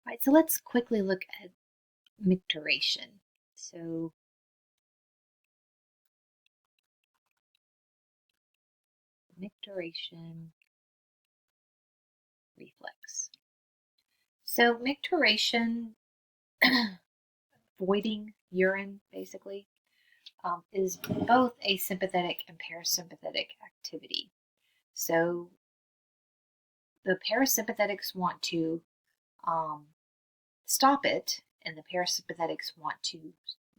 Right, so let's quickly look at micturition. So micturition reflex. So micturition, voiding urine basically, is both a sympathetic and parasympathetic activity. So the parasympathetics want to stop it, and the parasympathetics want to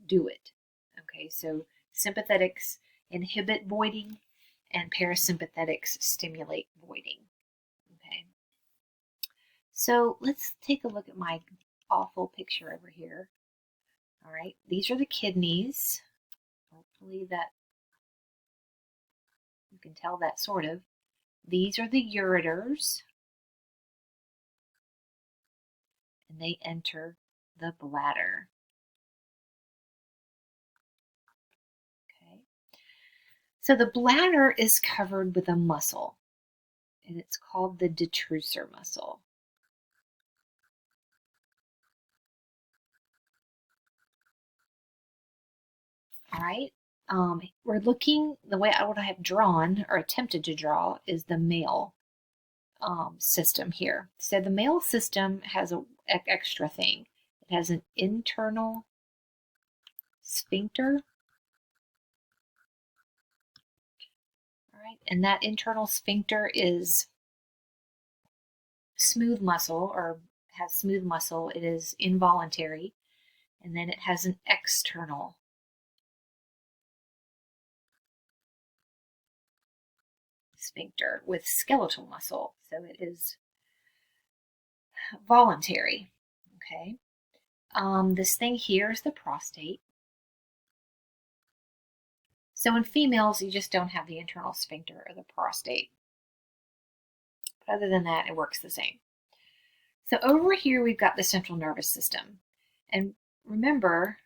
do it. Okay, so sympathetics inhibit voiding, and parasympathetics stimulate voiding. Okay, so let's take a look at my awful picture over here. All right, these are the kidneys. Hopefully that you can tell that sort of. These are the ureters, and they enter the bladder. Okay, so the bladder is covered with a muscle, and it's called the detrusor muscle. All right, we're looking, the way what I have drawn or attempted to draw is the male system here. So the male system has an extra thing. It has an internal sphincter. All right, and that internal sphincter is smooth muscle, or has smooth muscle. It is involuntary. And then it has an external sphincter with skeletal muscle. So it is voluntary. Okay. This thing here is the prostate. So in females, you just don't have the internal sphincter or the prostate. But other than that, it works the same. So over here, we've got the central nervous system. And remember,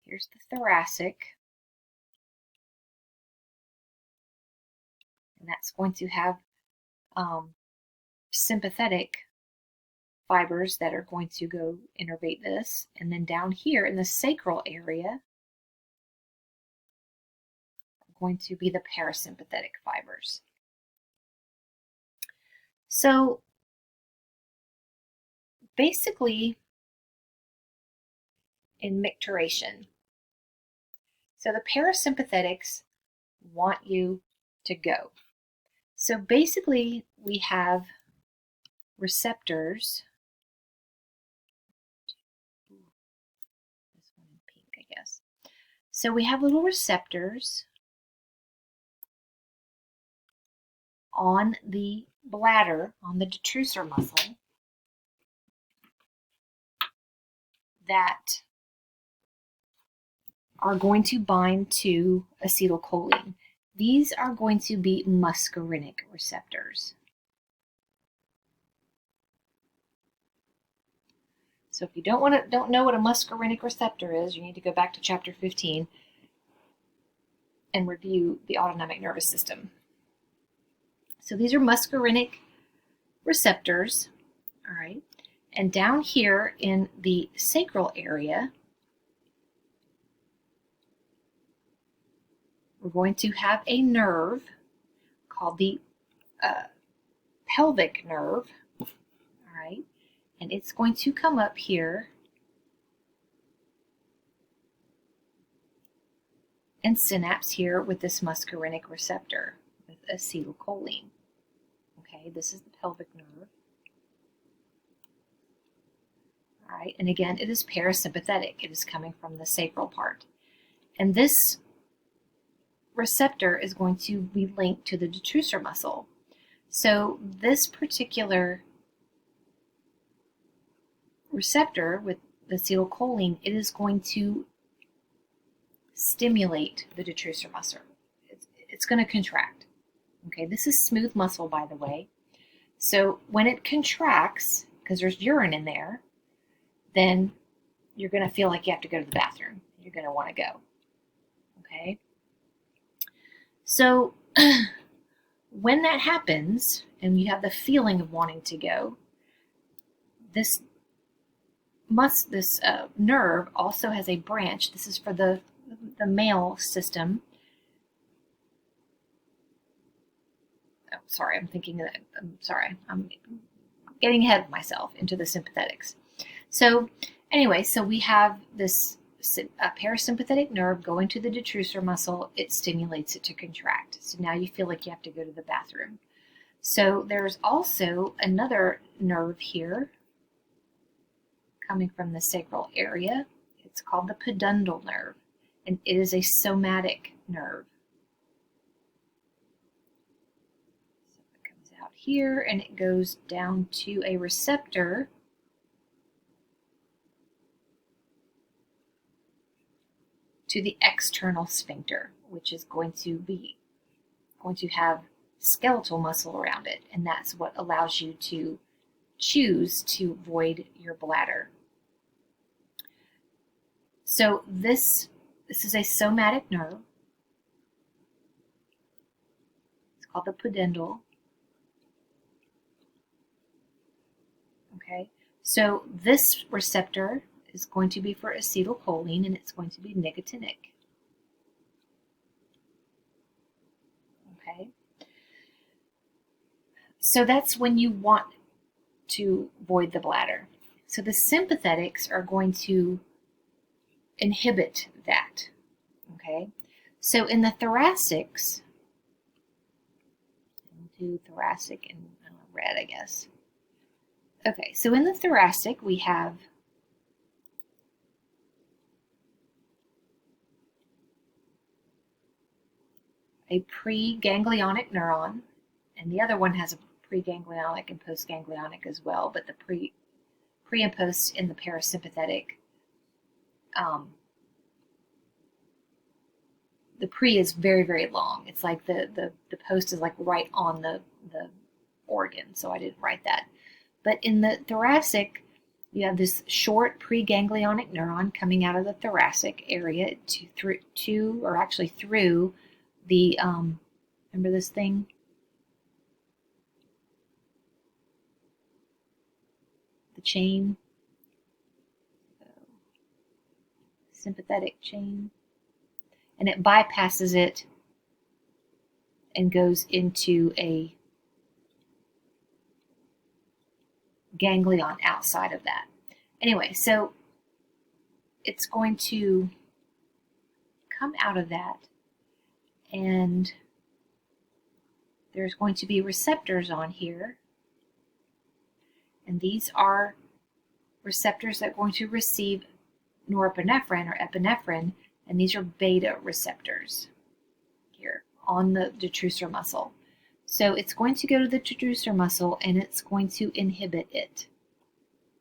here's the thoracic. And that's going to have sympathetic fibers that are going to go innervate this. And then down here in the sacral area are going to be the parasympathetic fibers. So basically, in micturition, so the parasympathetics want you to go. So basically, we have receptors. This one in pink, I guess. So we have little receptors on the bladder, on the detrusor muscle, that are going to bind to acetylcholine. These are going to be muscarinic receptors. So if you don't know what a muscarinic receptor is, you need to go back to chapter 15 and review the autonomic nervous system. So these are muscarinic receptors, all right? And down here in the sacral area, we're going to have a nerve called the pelvic nerve, all right? And it's going to come up here and synapse here with this muscarinic receptor with acetylcholine. Okay, this is the pelvic nerve. All right, and again, it is parasympathetic. It is coming from the sacral part. And this receptor is going to be linked to the detrusor muscle. So this particular receptor with the acetylcholine, it is going to stimulate the detrusor muscle. It's going to contract. Okay, this is smooth muscle, by the way. So when it contracts, because there's urine in there, then you're going to feel like you have to go to the bathroom. You're going to want to go. Okay? So when that happens, and you have the feeling of wanting to go, this nerve also has a branch. This is for the male system. Oh, sorry, I'm getting ahead of myself into the sympathetics. So anyway, so we have this parasympathetic nerve going to the detrusor muscle. It stimulates it to contract. So now you feel like you have to go to the bathroom. So there's also another nerve here coming from the sacral area. It's called the Pudendal Nerve, and it is a somatic nerve. So it comes out here and it goes down to a receptor to the external sphincter, which is going to have skeletal muscle around it, and that's what allows you to choose to void your bladder. So this is a somatic nerve. It's called the pudendal. Okay, so this receptor is going to be for acetylcholine, and it's going to be nicotinic. Okay, so that's when you want to void the bladder. So the sympathetics are going to inhibit that. Okay, so in the thoracics, I'll do thoracic in red, I guess. Okay, so in the thoracic we have a preganglionic neuron, and the other one has a preganglionic and postganglionic as well, but the pre and post in the parasympathetic, the pre is very, very long. It's like the post is like right on the organ, so I didn't write that. But in the thoracic, you have this short preganglionic neuron coming out of the thoracic area through the, remember this thing? The chain, sympathetic chain, and it bypasses it and goes into a ganglion outside of that. Anyway, so it's going to come out of that, and there's going to be receptors on here, and these are receptors that are going to receive norepinephrine or epinephrine, and these are beta receptors here on the detrusor muscle. So it's going to go to the detrusor muscle and it's going to inhibit it.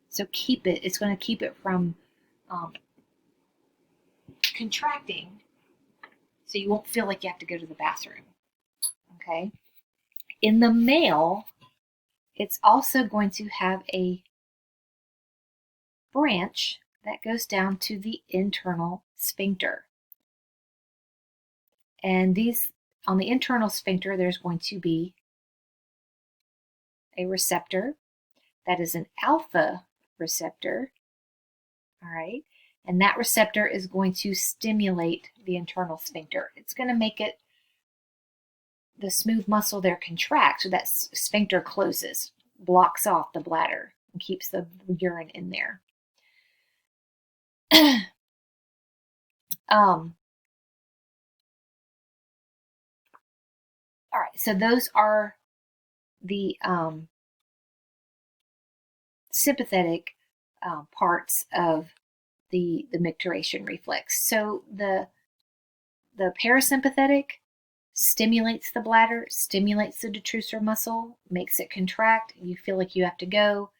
So it's going to keep it from contracting, so you won't feel like you have to go to the bathroom. Okay? In the male, it's also going to have a branch that goes down to the internal sphincter. And on the internal sphincter, there's going to be a receptor that is an alpha receptor. All right. And that receptor is going to stimulate the internal sphincter. It's going to make the smooth muscle there contract, so that sphincter closes, blocks off the bladder, and keeps the urine in there. All right, so those are the sympathetic parts of the micturition reflex. So the parasympathetic stimulates the bladder, stimulates the detrusor muscle, makes it contract. You feel like you have to go,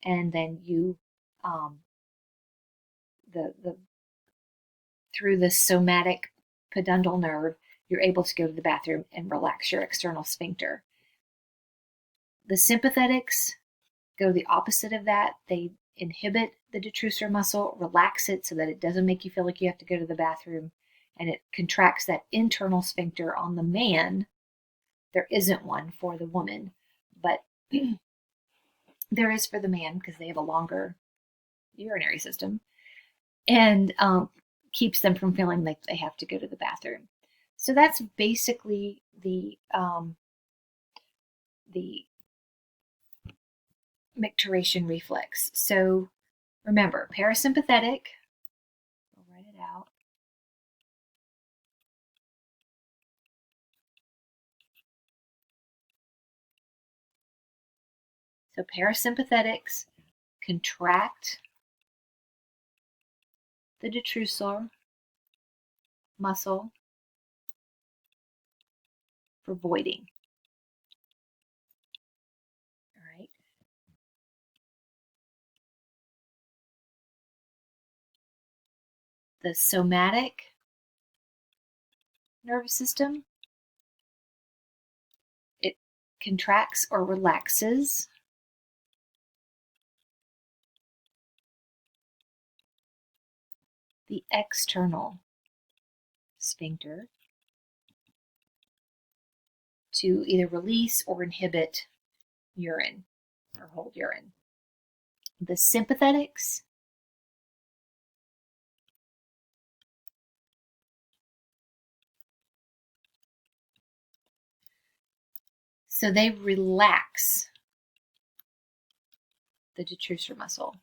and then you through the somatic pudendal nerve, you're able to go to the bathroom and relax your external sphincter. The sympathetics go the opposite of that. They inhibit the detrusor muscle, relax it so that it doesn't make you feel like you have to go to the bathroom, and it contracts that internal sphincter on the man. There isn't one for the woman, but there is for the man because they have a longer urinary system, and keeps them from feeling like they have to go to the bathroom. So that's basically the micturition reflex. So remember, parasympathetic, I'll write it out. So parasympathetics contract the detrusor muscle for voiding. All right. The somatic nervous system, it contracts or relaxes the external sphincter to either release or inhibit urine or hold urine. The sympathetics so they relax the detrusor muscle.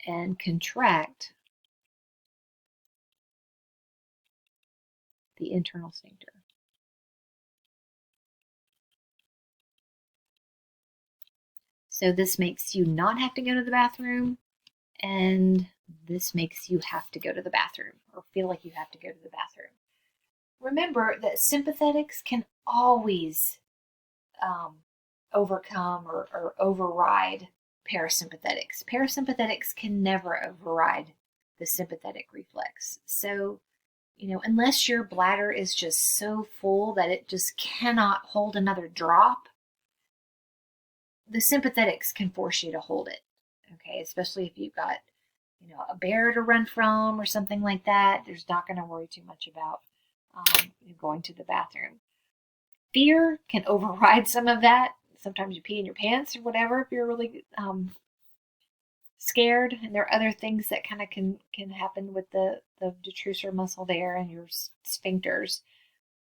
And contract the internal sphincter. So this makes you not have to go to the bathroom, and this makes you have to go to the bathroom or feel like you have to go to the bathroom. Remember that sympathetics can always overcome or override parasympathetics. Parasympathetics can never override the sympathetic reflex. So, unless your bladder is just so full that it just cannot hold another drop, the sympathetics can force you to hold it. Okay, especially if you've got, a bear to run from or something like that. There's not going to worry too much about going to the bathroom. Fear can override some of that. Sometimes you pee in your pants or whatever if you're really scared. And there are other things that kind of can happen with the detrusor muscle there and your sphincters.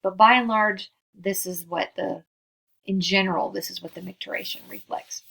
But by and large, this is what the micturition reflex